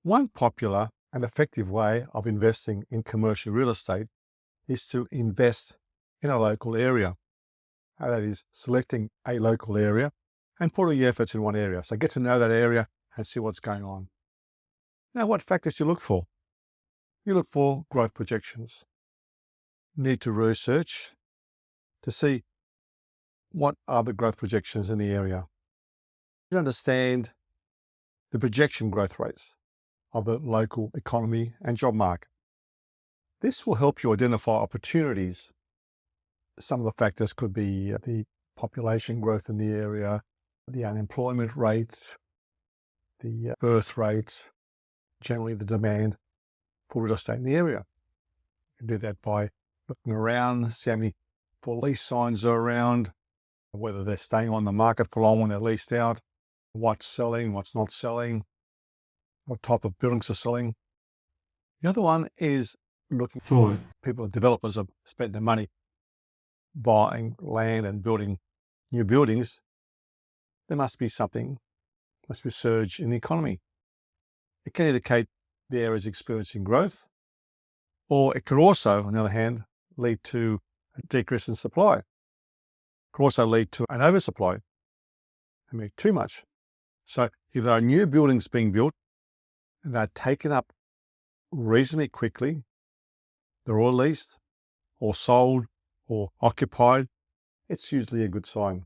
One popular and effective way of investing in commercial real estate is to invest in a local area. That is, selecting a local area and putting your efforts in one area. So get to know that area and see what's going on. Now, what factors you look for? You look for growth projections. You need to research to see what are the growth projections in the area. You understand the projection growth rates of the local economy and job market. This will help you identify opportunities. Some of the factors could be the population growth in the area, the unemployment rates, the birth rates, generally the demand for real estate in the area. You can do that by looking around, see how many for lease signs are around, whether they're staying on the market for long when they're leased out, what's selling, what's not selling, what type of buildings are selling. The other one is looking for people, developers have spent their money buying land and building new buildings. There must be something, must be a surge in the economy. It can indicate the area is experiencing growth, or it could also, on the other hand, lead to a decrease in supply. It could also lead to an oversupply, I mean, too much. So if there are new buildings being built and they're taken up reasonably quickly, they're all leased or sold or occupied, it's usually a good sign.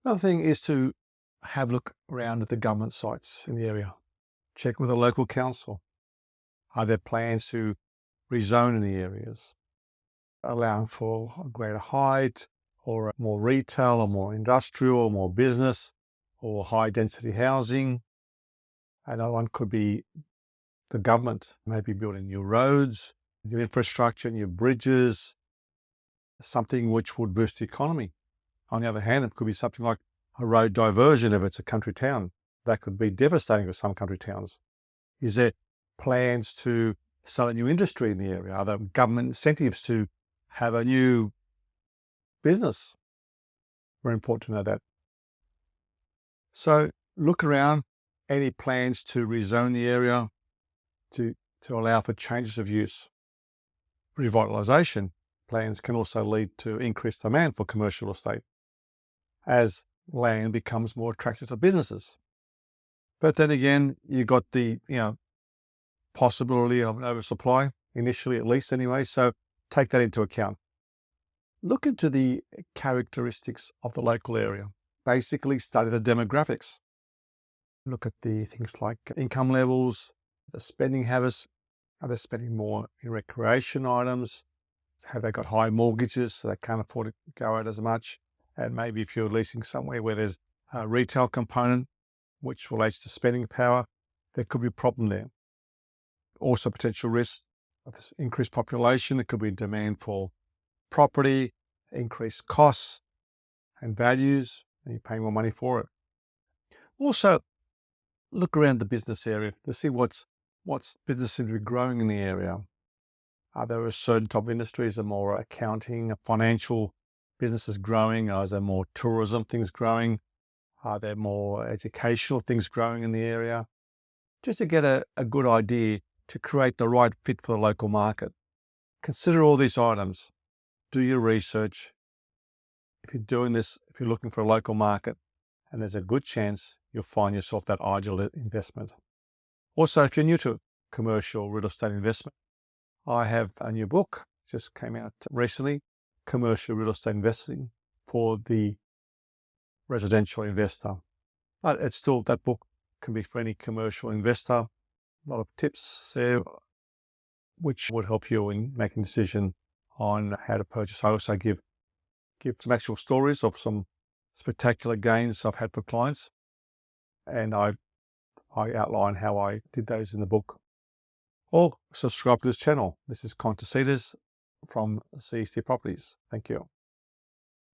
Another thing is to have a look around at the government sites in the area. Check with the local council. Are there plans to rezone in the areas, allowing for a greater height or more retail or more industrial or more business or high density housing? Another one could be the government maybe building new roads, new infrastructure, new bridges, something which would boost the economy. On the other hand, it could be something like a road diversion if it's a country town. That could be devastating for some country towns. Is there plans to start a new industry in the area? Are there government incentives to have a new business? Very important to know that. So look around, any plans to rezone the area to allow for changes of use. Revitalization plans can also lead to increased demand for commercial estate as land becomes more attractive to businesses. But then again, you've got the possibility of an oversupply, initially at least anyway, so take that into account. Look into the characteristics of the local area. Basically study the demographics. Look at the things like income levels, the spending habits. Are they spending more in recreation items? Have they got high mortgages so they can't afford to go out as much? And maybe if you're leasing somewhere where there's a retail component, which relates to spending power, there could be a problem there. Also potential risks of this increased population. There could be demand for property, increased costs and values, and you're paying more money for it. Also, look around the business area to see what's business seems to be growing in the area. Are there a certain type of industries, are more accounting, financial businesses growing? Is there more tourism things growing? Are there more educational things growing in the area? Just to get a good idea to create the right fit for the local market. Consider all these items. Do your research. If you're doing this, if you're looking for a local market, and there's a good chance you'll find yourself that ideal investment. Also, if you're new to commercial real estate investment, I have a new book, just came out recently, Commercial Real Estate Investing for the Residential Investor. But it's still, that book can be for any commercial investor. A lot of tips there, which would help you in making a decision on how to purchase. I also give some actual stories of some spectacular gains I've had for clients. And I outline how I did those in the book. Or subscribe to this channel. This is Con Tastzidis from CST Properties. Thank you.